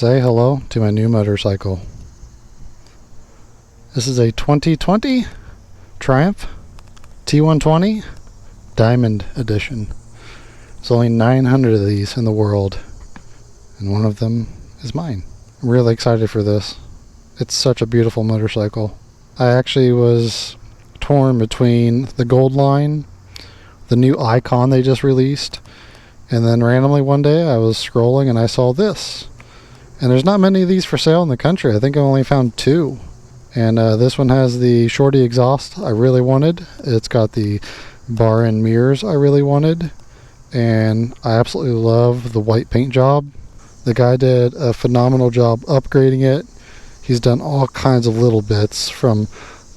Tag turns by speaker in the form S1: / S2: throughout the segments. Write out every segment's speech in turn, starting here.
S1: Say hello to my new motorcycle. This is a 2020 Triumph T120 Diamond Edition. There's only 900 of these in the world, and one of them is mine. I'm really excited for this. It's such a beautiful motorcycle. I actually was torn between the Gold line, the new Icon they just released, and then randomly one day I was scrolling and I saw this. And there's not many of these for sale in the country. I think I only found 2. And this one has the shorty exhaust I really wanted. It's got the bar and mirrors I really wanted. And I absolutely love the white paint job. The guy did a phenomenal job upgrading it. He's done all kinds of little bits, from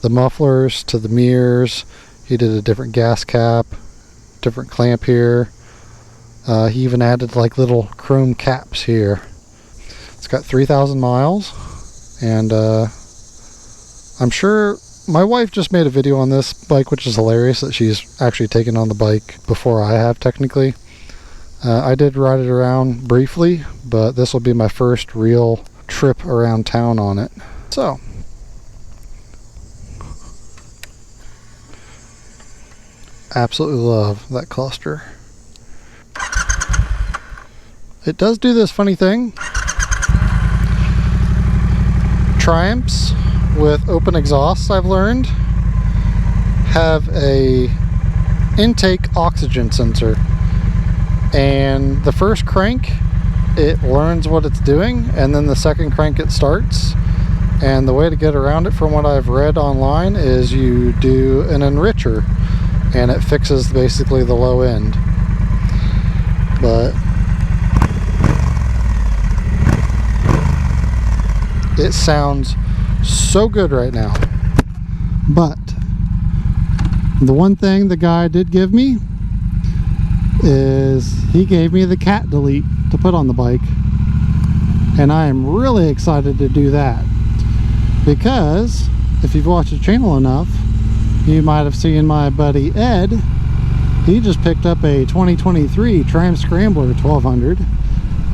S1: the mufflers to the mirrors. He did a different gas cap, different clamp here. He even added like little chrome caps here. It's got 3,000 miles, and I'm sure my wife just made a video on this bike, which is hilarious that she's actually taken on the bike before I have technically. I did ride it around briefly, but this will be my first real trip around town on it. So, absolutely love that cluster. It does do this funny thing. Triumphs with open exhausts, I've learned, have a intake oxygen sensor, and the first crank it learns what it's doing, and then the second crank it starts. And the way to get around it, from what I've read online, is you do an enricher and it fixes basically the low end. But it sounds so good right now. But the one thing the guy did give me is he gave me the cat delete to put on the bike, and I am really excited to do that, because if you've watched the channel enough, you might have seen my buddy Ed. He just picked up a 2023 Triumph Scrambler 1200,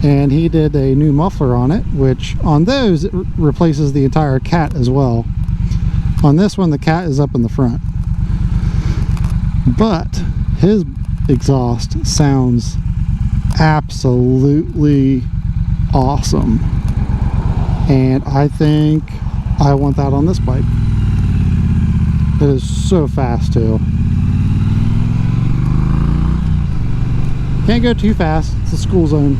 S1: and he did a new muffler on it, which on those it replaces the entire cat as well. On this one, the cat is up in the front, but his exhaust sounds absolutely awesome, and I think I want that on this bike. It is so fast too. Can't go too fast, it's a school zone.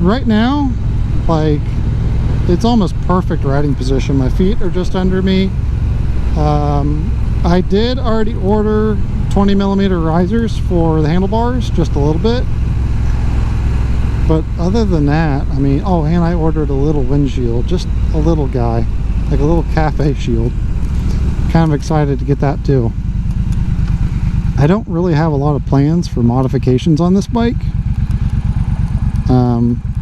S1: Right now, like, it's almost perfect riding position. My feet are just under me. I did already order 20mm risers for the handlebars, just a little bit. But other than that, I mean, oh, and I ordered a little windshield, just a little guy, like a little cafe shield. Kind of excited to get that too. I don't really have a lot of plans for modifications on this bike.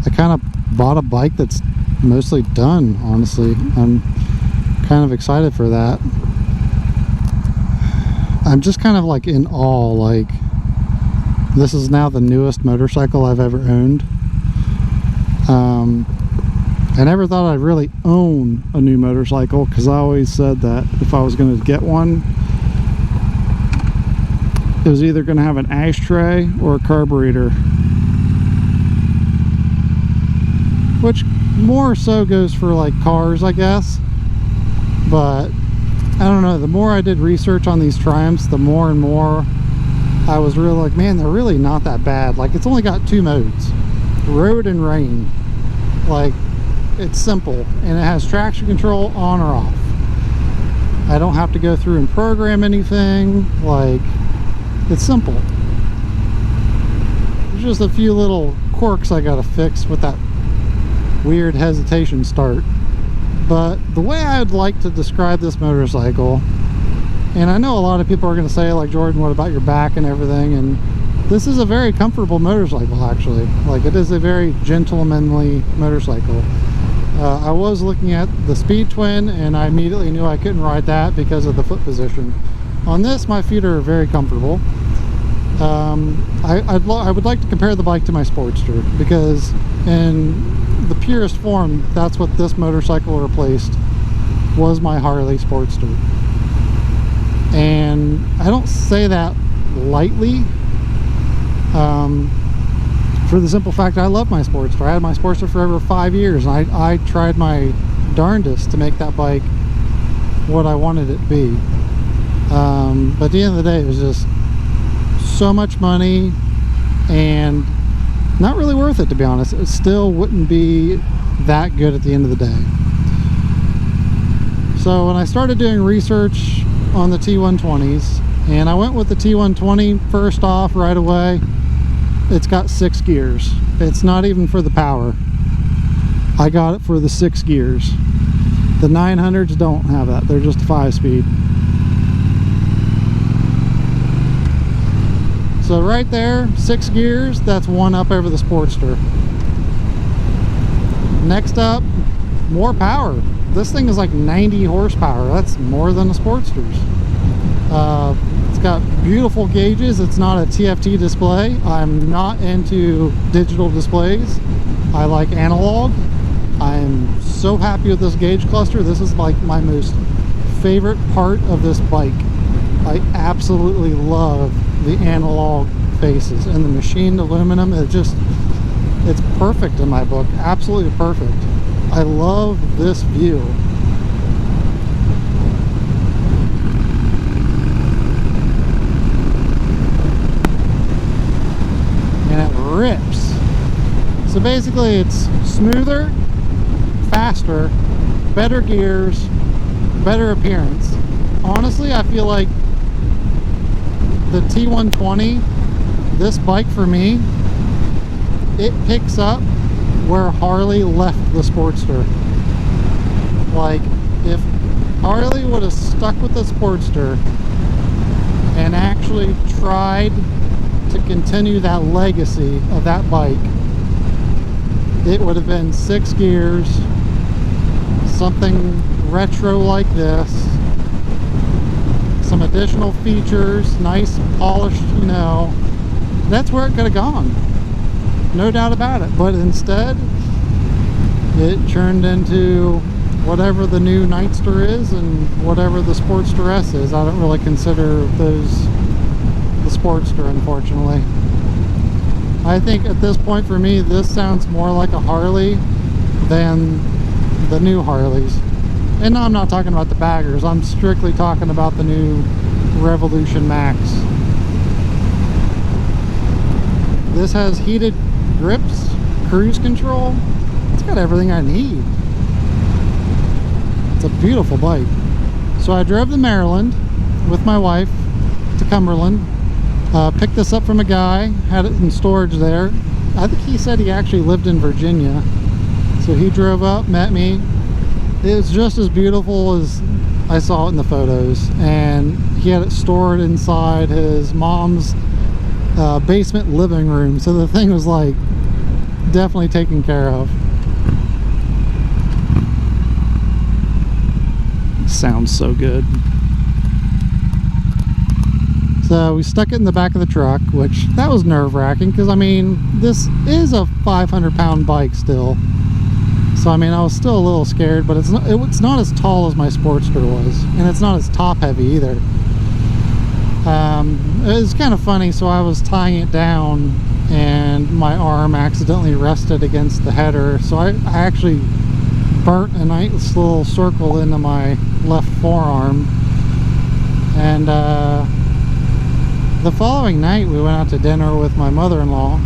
S1: I kind of bought a bike that's mostly done, honestly. I'm kind of excited for that. I'm just kind of like in awe, like, this is now the newest motorcycle I've ever owned. I never thought I'd really own a new motorcycle, because I always said that if I was going to get one, it was either going to have an ashtray or a carburetor, which more so goes for like cars, I guess. But I don't know, the more I did research on these Triumphs, the more and more I was really like, man, they're really not that bad. Like, it's only got 2 modes, road and rain. Like, it's simple, and it has traction control on or off. I don't have to go through and program anything. Like, it's simple. There's just a few little quirks I gotta fix with that weird hesitation start. But the way I'd like to describe this motorcycle, and I know a lot of people are going to say, like, Jordan, what about your back and everything? And this is a very comfortable motorcycle, actually. Like, it is a very gentlemanly motorcycle. I was looking at the Speed Twin, and I immediately knew I couldn't ride that because of the foot position. On this, my feet are very comfortable. I would like to compare the bike to my Sportster, because in the purest form, that's what this motorcycle replaced, was my Harley Sportster. And I don't say that lightly, for the simple fact I love my Sportster. I had my Sportster for over 5 years, and I tried my darndest to make that bike what I wanted it to be. But at the end of the day, it was just so much money and not really worth it, to be honest. It still wouldn't be that good at the end of the day. So when I started doing research on the T120s, and I went with the T120 first off right away. It's got 6 gears. It's not even for the power. I got it for the 6 gears. The 900s don't have that. They're just a 5-speed. So right there, 6 gears, that's one up over the Sportster. Next up, more power. This thing is like 90 horsepower. That's more than a Sportster's. It's got beautiful gauges. It's not a TFT display. I'm not into digital displays. I like analog. I'm so happy with this gauge cluster. This is like my most favorite part of this bike. I absolutely love the analog faces and the machined aluminum. It's perfect in my book. Absolutely perfect. I love this view. And it rips. So basically it's smoother, faster, better gears, better appearance. Honestly, I feel like the T120, this bike for me, it picks up where Harley left the Sportster. Like, if Harley would have stuck with the Sportster and actually tried to continue that legacy of that bike, it would have been 6 gears, something retro like this, some additional features, nice polished, you know. That's where it could have gone, no doubt about it. But instead it turned into whatever the new Nightster is and whatever the Sportster S is. I don't really consider those the Sportster, unfortunately. I think at this point for me, this sounds more like a Harley than the new Harleys. And no, I'm not talking about the baggers. I'm strictly talking about the new Revolution Max. This has heated grips, cruise control. It's got everything I need. It's a beautiful bike. So I drove to Maryland with my wife to Cumberland. Picked this up from a guy, had it in storage there. I think he said he actually lived in Virginia. So he drove up, met me. It was just as beautiful as I saw it in the photos. And he had it stored inside his mom's basement living room. So the thing was like definitely taken care of. Sounds so good. So we stuck it in the back of the truck, which that was nerve-wracking because I mean this is a 500-pound bike still. So I mean I was still a little scared, but it's not as tall as my Sportster was, and it's not as top heavy either. It was kind of funny. So I was tying it down and my arm accidentally rested against the header, so I actually burnt a nice little circle into my left forearm. And the following night we went out to dinner with my mother-in-law.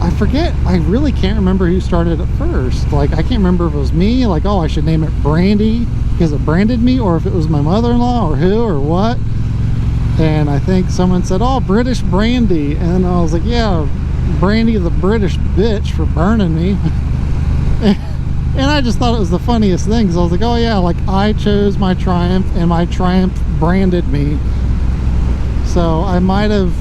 S1: I really can't remember who started it first. Like, I can't remember if it was me, like, oh, I should name it Brandy because it branded me, or if it was my mother-in-law, or who, or what. And I think someone said, oh, British Brandy. And I was like, yeah, Brandy the British bitch for burning me. And I just thought it was the funniest thing, because I was like, oh yeah, like I chose my Triumph and my Triumph branded me. So I might have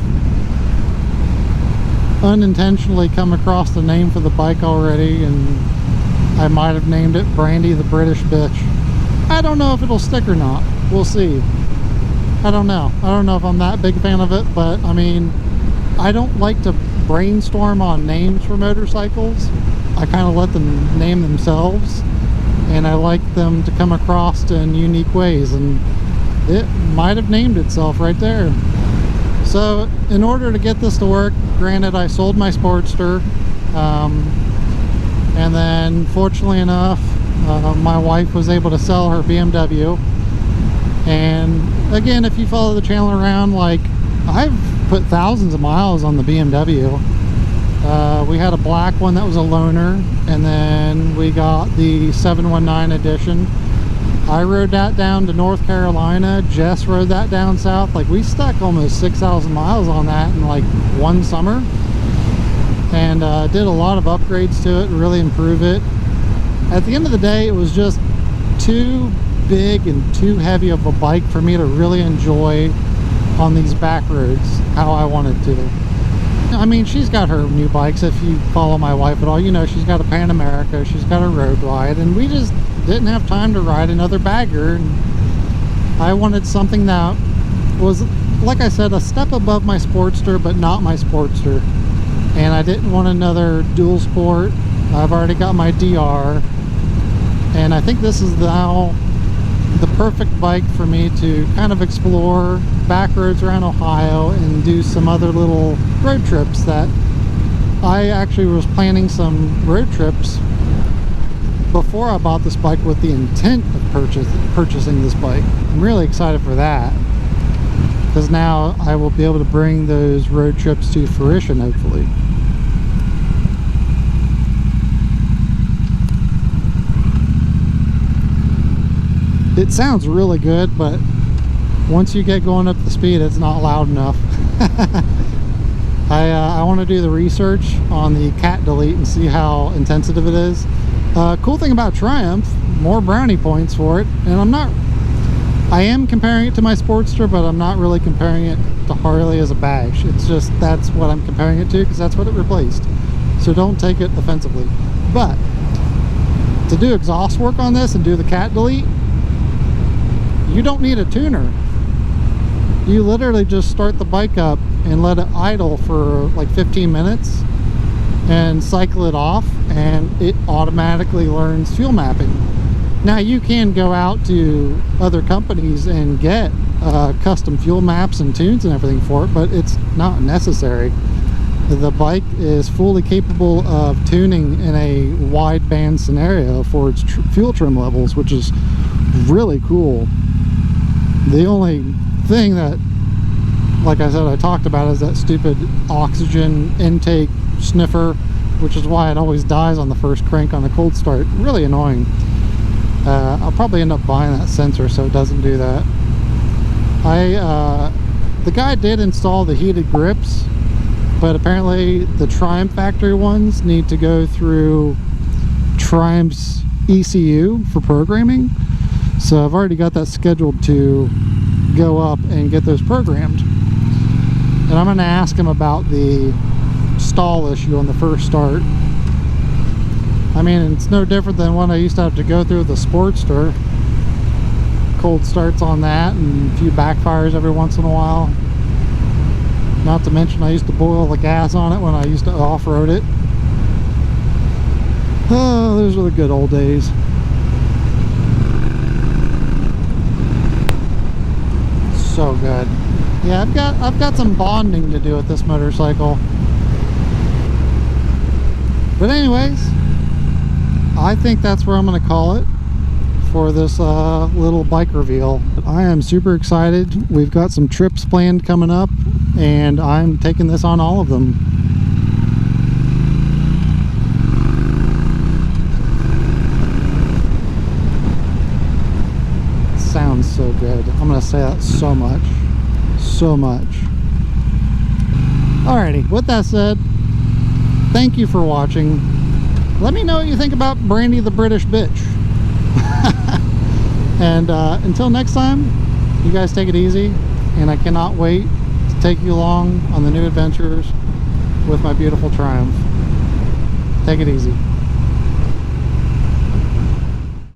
S1: unintentionally come across the name for the bike already, and I might have named it Brandy the British bitch. I don't know if it'll stick or not. We'll see. I don't know. I don't know if I'm that big a fan of it, but I mean, I don't like to brainstorm on names for motorcycles. I kind of let them name themselves, and I like them to come across in unique ways, and it might have named itself right there. So in order to get this to work, granted I sold my Sportster, and then fortunately enough my wife was able to sell her BMW. And again, if you follow the channel around, like, I've put thousands of miles on the BMW. We had a black one that was a loaner, and then we got the 719 edition. I rode that down to North Carolina. Jess rode that down south. Like, we stuck almost 6,000 miles on that in like one summer, and did a lot of upgrades to it, really improve it. At the end of the day, it was just too big and too heavy of a bike for me to really enjoy on these back roads how I wanted to. I mean, she's got her new bikes. If you follow my wife at all, you know she's got a Pan America, she's got a Road Glide, and we just didn't have time to ride another bagger. And I wanted something that was, like I said, a step above my Sportster, but not my Sportster. And I didn't want another dual sport. I've already got my DR, and I think this is now the perfect bike for me to kind of explore back roads around Ohio and do some other little road trips. That I actually was planning some road trips before I bought this bike with the intent of purchasing this bike. I'm really excited for that, because now I will be able to bring those road trips to fruition, hopefully. It sounds really good, but once you get going up the speed, it's not loud enough. I want to do the research on the cat delete and see how intensive it is. Cool thing about Triumph, more brownie points for it. And I am comparing it to my Sportster, but I'm not really comparing it to Harley as a badge. It's just, that's what I'm comparing it to, because that's what it replaced. So don't take it offensively. But to do exhaust work on this and do the cat delete, you don't need a tuner. You literally just start the bike up and let it idle for like 15 minutes and cycle it off, and it automatically learns fuel mapping. Now you can go out to other companies and get custom fuel maps and tunes and everything for it, but it's not necessary. The bike is fully capable of tuning in a wide band scenario for its fuel trim levels, which is really cool. The only thing that, like I said, I talked about is that stupid oxygen intake sniffer, which is why it always dies on the first crank on a cold start. Really annoying. I'll probably end up buying that sensor so it doesn't do that. The guy did install the heated grips, but apparently the Triumph factory ones need to go through Triumph's ECU for programming. So I've already got that scheduled to go up and get those programmed. And I'm going to ask him about the stall issue on the first start. I mean, it's no different than what I used to have to go through with the Sportster. Cold starts on that and a few backfires every once in a while. Not to mention I used to boil the gas on it when I used to off-road it. Oh, those were the good old days. So good. Yeah, I've got some bonding to do with this motorcycle. But anyways, I think that's where I'm going to call it for this little bike reveal. I am super excited. We've got some trips planned coming up, and I'm taking this on all of them. Sounds so good. I'm going to say that so much. So much. Alrighty, with that said, thank you for watching. Let me know what you think about Brandy the British Bitch. And until next time, you guys take it easy, and I cannot wait to take you along on the new adventures with my beautiful Triumph. Take it easy.